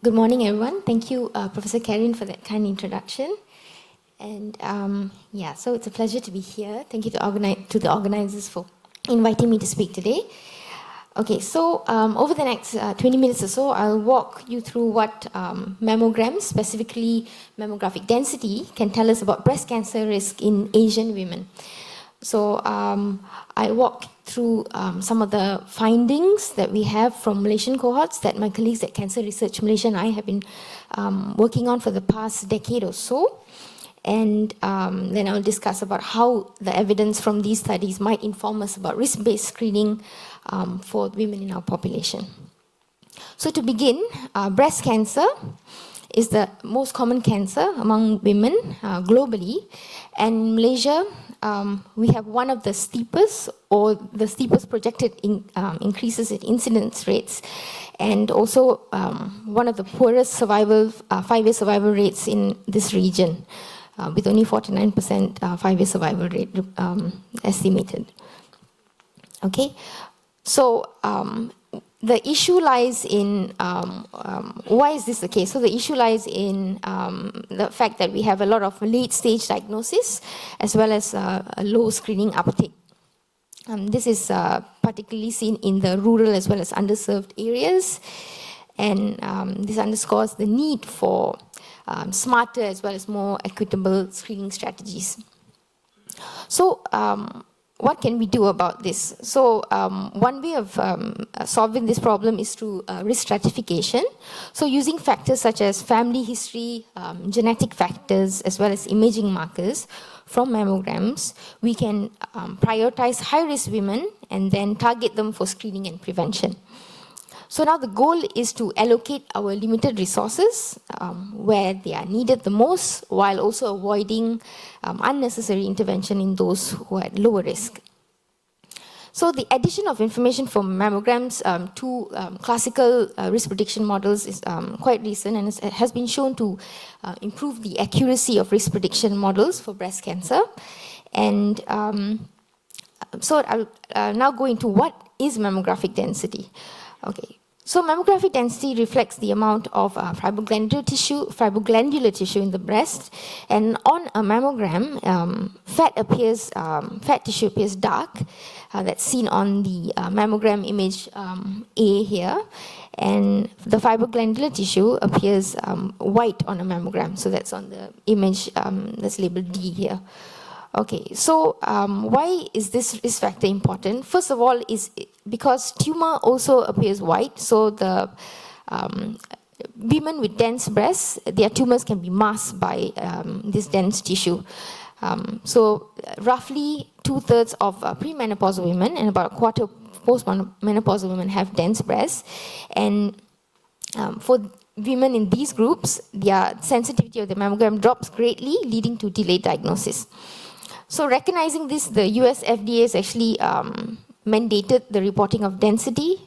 Good morning, everyone. Thank you, Professor Karen, for that kind introduction. And so it's a pleasure to be here. Thank you to the organizers for inviting me to speak today. Okay, so over the next 20 minutes or so, I'll walk you through what mammograms, specifically mammographic density, can tell us about breast cancer risk in Asian women. So I walk through some of the findings that we have from Malaysian cohorts that my colleagues at Cancer Research Malaysia and I have been working on for the past decade or so. And then I'll discuss about how the evidence from these studies might inform us about risk-based screening for women in our population. So to begin, breast cancer is the most common cancer among women globally. And in Malaysia, we have one of the steepest projected increases in incidence rates, and also one of the poorest 5-year survival rates in this region, with only 49% 5-year survival rate estimated. Okay, so the issue lies in, why is this the case? So the issue lies in the fact that we have a lot of late-stage diagnosis as well as a low screening uptake. This is particularly seen in the rural as well as underserved areas, and this underscores the need for smarter as well as more equitable screening strategies. So, what can we do about this? So one way of solving this problem is through risk stratification. So using factors such as family history, genetic factors, as well as imaging markers from mammograms, we can prioritize high-risk women and then target them for screening and prevention. So now the goal is to allocate our limited resources where they are needed the most, while also avoiding unnecessary intervention in those who are at lower risk. So the addition of information from mammograms to classical risk prediction models is quite recent, and it has been shown to improve the accuracy of risk prediction models for breast cancer. And so I'll now go into what is mammographic density. Okay. So mammographic density reflects the amount of fibroglandular tissue in the breast, and on a mammogram, fat tissue appears dark. That's seen on the mammogram image A here, and the fibroglandular tissue appears white on a mammogram. So that's on the image that's labeled D here. Okay, so why is this risk factor important? First of all, is because tumor also appears white, so the women with dense breasts, their tumors can be masked by this dense tissue. So roughly 2/3 of premenopausal women and about a quarter of postmenopausal women have dense breasts, and for women in these groups, their sensitivity of the mammogram drops greatly, leading to delayed diagnosis. So recognizing this, the US FDA has actually mandated the reporting of density,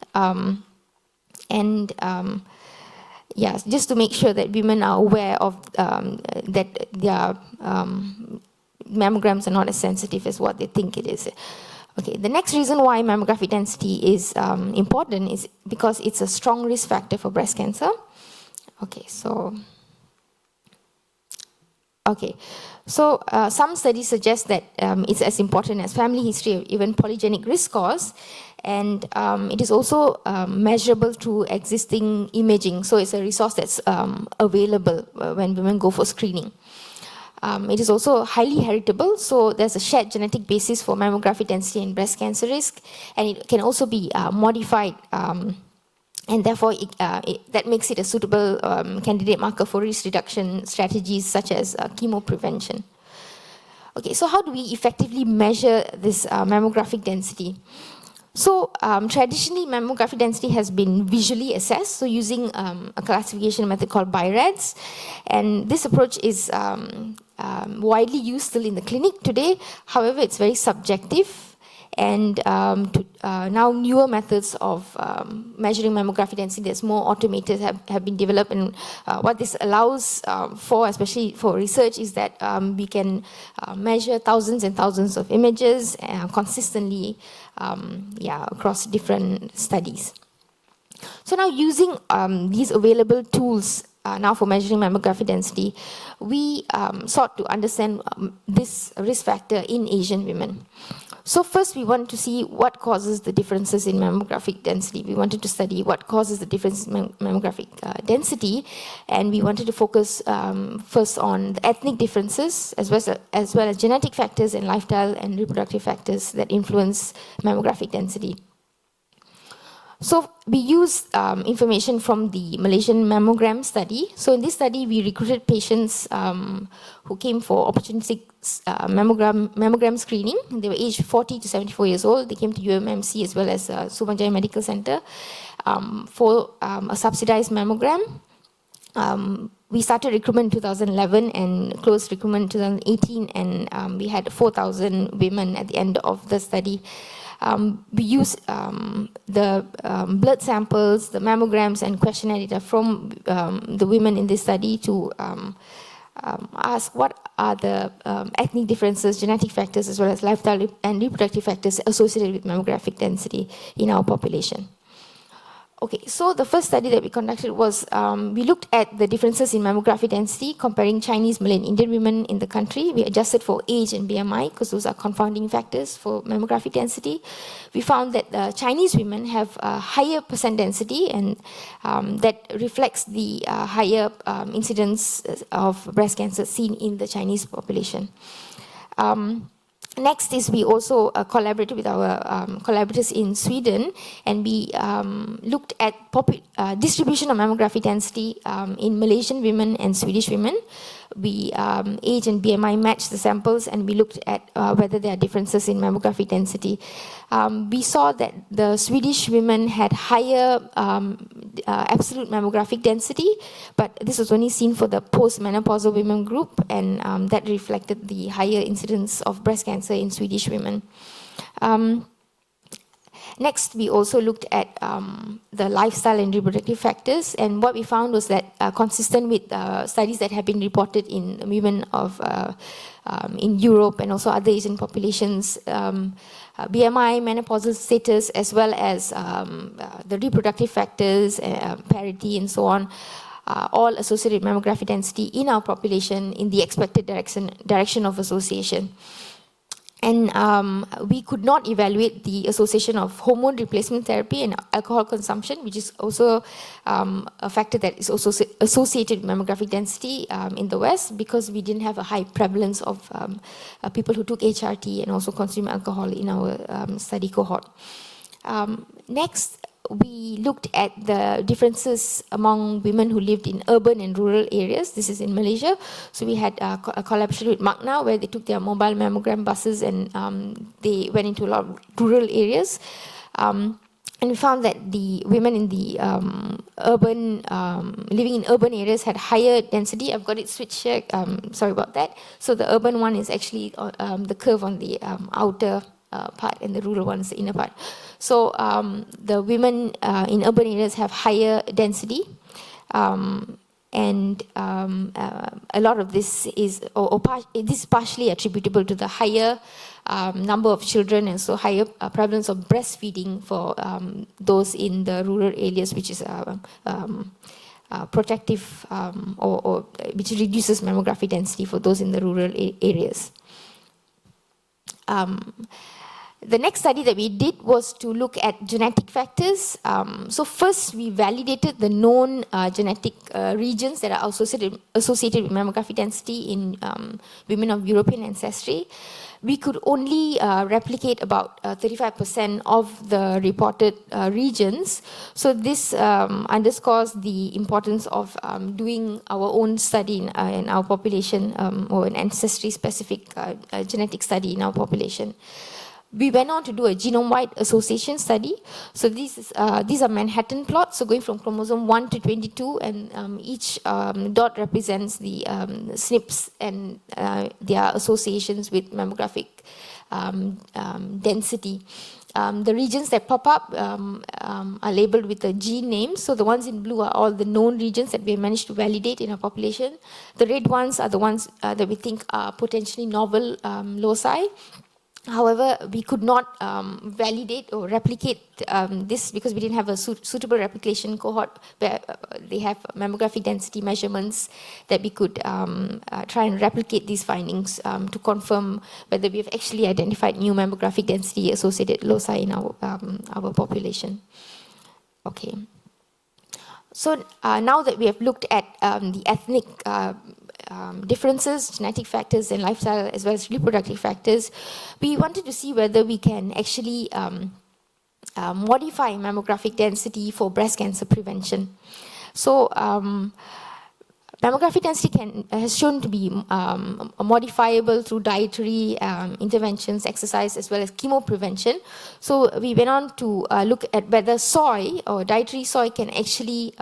just to make sure that women are aware of that their mammograms are not as sensitive as what they think it is. Okay, the next reason why mammographic density is important is because it's a strong risk factor for breast cancer. So some studies suggest that it's as important as family history or even polygenic risk scores, and it is also measurable through existing imaging. So it's a resource that's available when women go for screening. It is also highly heritable, so there's a shared genetic basis for mammographic density and breast cancer risk, and it can also be modified. And therefore, that makes it a suitable candidate marker for risk reduction strategies such as chemoprevention. Okay, so how do we effectively measure this mammographic density? So traditionally, mammographic density has been visually assessed, so using a classification method called BI-RADS. And this approach is widely used still in the clinic today. However, it's very subjective. And now newer methods of measuring mammographic density that's more automated have been developed, and what this allows for, especially for research, is that we can measure thousands and thousands of images consistently across different studies. So now using these available tools now for measuring mammography density, we sought to understand this risk factor in Asian women. So first we want to see what causes the differences in mammographic density. We wanted to study what causes the difference in mammographic density, and we wanted to focus first on the ethnic differences as well as genetic factors and lifestyle and reproductive factors that influence mammographic density. So we used information from the Malaysian Mammogram study. So in this study, we recruited patients who came for opportunistic mammogram screening. They were aged 40 to 74 years old. They came to UMMC as well as Sumanjaya Medical Center for a subsidized mammogram. We started recruitment in 2011 and closed recruitment in 2018, and we had 4,000 women at the end of the study. We used the blood samples, the mammograms, and questionnaire data from the women in this study to ask what are the ethnic differences, genetic factors, as well as lifestyle and reproductive factors associated with mammographic density in our population. Okay, so the first study that we conducted was, we looked at the differences in mammography density comparing Chinese, Malay, and Indian women in the country. We adjusted for age and BMI because those are confounding factors for mammography density. We found that Chinese women have a higher percent density, and that reflects the higher incidence of breast cancer seen in the Chinese population. Next is we also collaborated with our collaborators in Sweden, and we looked at distribution of mammography density in Malaysian women and Swedish women. We age and BMI matched the samples, and we looked at whether there are differences in mammography density. We saw that the Swedish women had higher absolute mammographic density, but this was only seen for the post-menopausal women group, and that reflected the higher incidence of breast cancer in Swedish women. Next, we also looked at the lifestyle and reproductive factors, and what we found was that consistent with studies that have been reported in women in Europe and also other Asian populations, BMI, menopausal status, as well as the reproductive factors, parity, and so on, all associated with mammography density in our population in the expected direction of association. And we could not evaluate the association of hormone replacement therapy and alcohol consumption, which is also a factor that is also associated with mammographic density in the West, because we didn't have a high prevalence of people who took HRT and also consumed alcohol in our study cohort. Next, we looked at the differences among women who lived in urban and rural areas. This is in Malaysia. So we had a collaboration with Magna, where they took their mobile mammogram buses and they went into a lot of rural areas. And we found that the women in the living in urban areas had higher density. I've got it switched here, sorry about that. So the urban one is actually the curve on the outer part, and the rural one is the inner part. So the women in urban areas have higher density, and a lot of this is, this is partially attributable to the higher number of children, and so higher prevalence of breastfeeding for those in the rural areas, which is protective or which reduces mammography density for those in the rural areas. The next study that we did was to look at genetic factors. So first, we validated the known genetic regions that are associated with mammography density in women of European ancestry. We could only replicate about 35% of the reported regions. So this underscores the importance of doing our own study in our population, or an ancestry-specific genetic study in our population. We went on to do a genome-wide association study. So these are Manhattan plots, so going from chromosome 1 to 22, and each dot represents the SNPs and their associations with mammographic density. The regions that pop up are labeled with the gene names. So the ones in blue are all the known regions that we managed to validate in our population. The red ones are the ones that we think are potentially novel loci. However, we could not validate or replicate this because we didn't have a suitable replication cohort where they have mammographic density measurements that we could try and replicate these findings to confirm whether we have actually identified new mammographic density associated loci in our population. Okay. So now that we have looked at the ethnic differences, genetic factors, and lifestyle, as well as reproductive factors, we wanted to see whether we can actually modify mammographic density for breast cancer prevention. So mammographic density has shown to be modifiable through dietary interventions, exercise, as well as chemo prevention. So we went on to look at whether soy or dietary soy can actually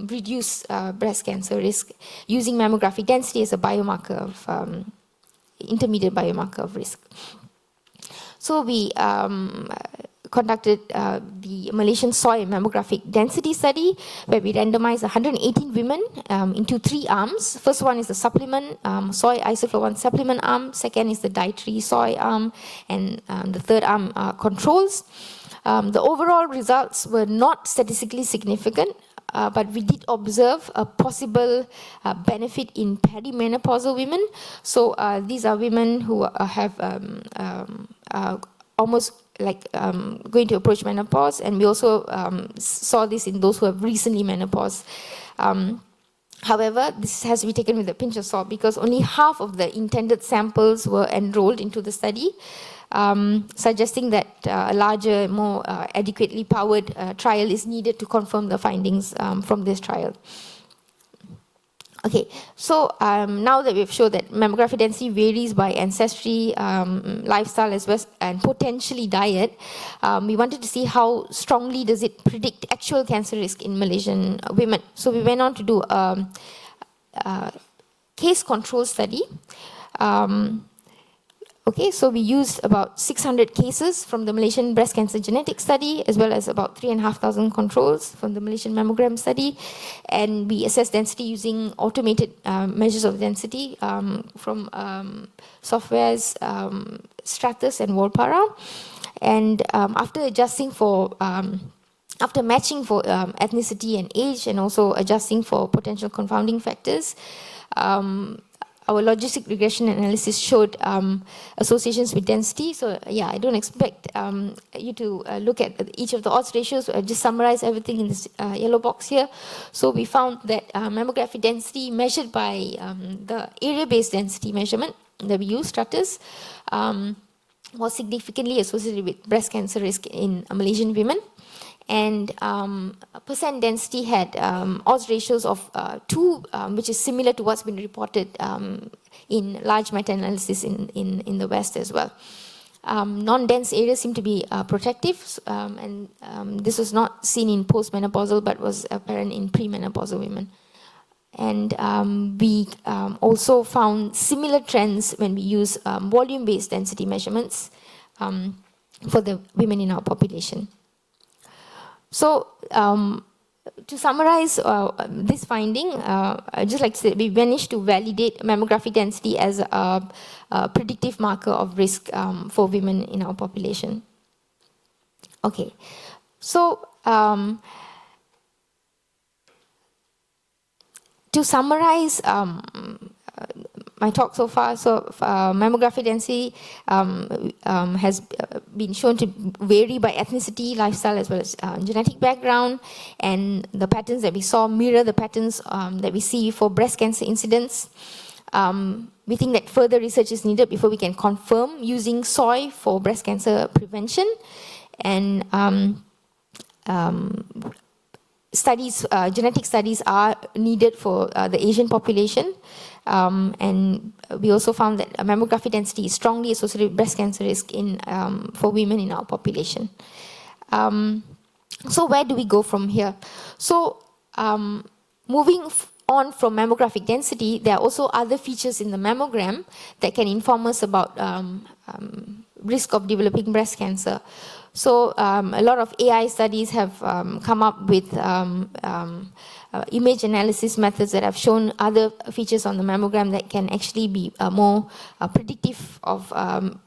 reduce breast cancer risk using mammographic density as a biomarker of intermediate biomarker of risk. So we conducted the Malaysian soy mammographic density study, where we randomized 118 women into 3 arms. First one is the supplement, soy isoflavone supplement arm. Second is the dietary soy arm. And the third arm controls. The overall results were not statistically significant, but we did observe a possible benefit in perimenopausal women. So these are women who have almost going to approach menopause, and we also saw this in those who have recently menopause. However, this has to be taken with a pinch of salt because only half of the intended samples were enrolled into the study, suggesting that a larger, more adequately powered trial is needed to confirm the findings from this trial. Okay, so now that we've shown that mammographic density varies by ancestry, lifestyle, as well as, and potentially diet, we wanted to see how strongly does it predict actual cancer risk in Malaysian women. So we went on to do a case control study. Okay, so we used about 600 cases from the Malaysian breast cancer genetic study, as well as about 3,500 controls from the Malaysian mammogram study. And we assessed density using automated measures of density from softwares Stratus and Volpara. And after adjusting for after matching for ethnicity and age, and also adjusting for potential confounding factors, our logistic regression analysis showed associations with density. So yeah, I don't expect you to look at each of the odds ratios. I just summarize everything in this yellow box here. So we found that mammographic density measured by the area-based density measurement that we use, Stratus, was significantly associated with breast cancer risk in Malaysian women. And percent density had odds ratios of 2, which is similar to what's been reported in large meta-analysis in the West as well. Non-dense areas seem to be protective, and this was not seen in postmenopausal, but was apparent in premenopausal women. And we also found similar trends when we use volume-based density measurements for the women in our population. So, to summarize this finding, I'd just like to say we managed to validate mammographic density as a predictive marker of risk for women in our population. Okay, so to summarize my talk so far, so mammographic density has been shown to vary by ethnicity, lifestyle, as well as genetic background, and the patterns that we saw mirror the patterns that we see for breast cancer incidence. We think that further research is needed before we can confirm using soy for breast cancer prevention, and genetic studies are needed for the Asian population. And we also found that mammographic density is strongly associated with breast cancer risk for women in our population. So where do we go from here? So moving on from mammographic density, there are also other features in the mammogram that can inform us about risk of developing breast cancer. So a lot of AI studies have come up with image analysis methods that have shown other features on the mammogram that can actually be more predictive of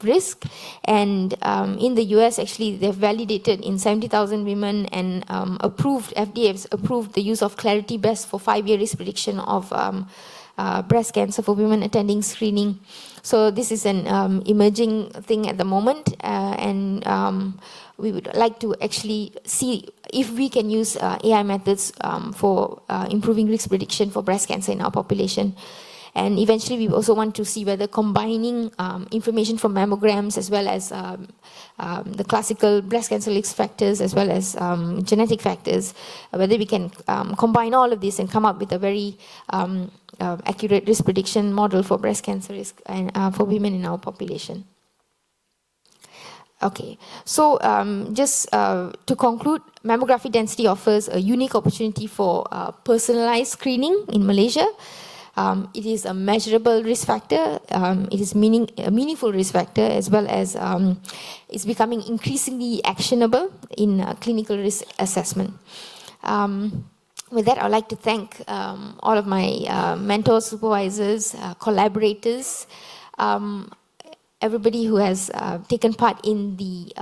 risk. And in the US, actually, they've validated in 70,000 women and FDA has approved the use of Clarity Best for 5-year risk prediction of breast cancer for women attending screening. So this is an emerging thing at the moment, and we would like to actually see if we can use AI methods for improving risk prediction for breast cancer in our population. And eventually we also want to see whether combining information from mammograms as well as the classical breast cancer risk factors as well as genetic factors, whether we can combine all of this and come up with a very accurate risk prediction model for breast cancer risk and for women in our population. Okay, so just to conclude, mammography density offers a unique opportunity for personalized screening in Malaysia. It is a measurable risk factor, it is a meaningful risk factor, as well as it's becoming increasingly actionable in clinical risk assessment. With that, I'd like to thank all of my mentors, supervisors, collaborators, everybody who has taken part in the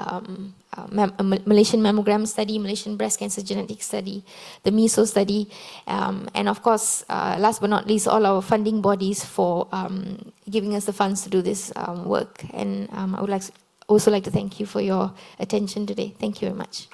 Malaysian mammogram study, Malaysian breast cancer genetic study, the MISO study, and of course, last but not least, all our funding bodies for giving us the funds to do this work. And I would also like to thank you for your attention today. Thank you very much.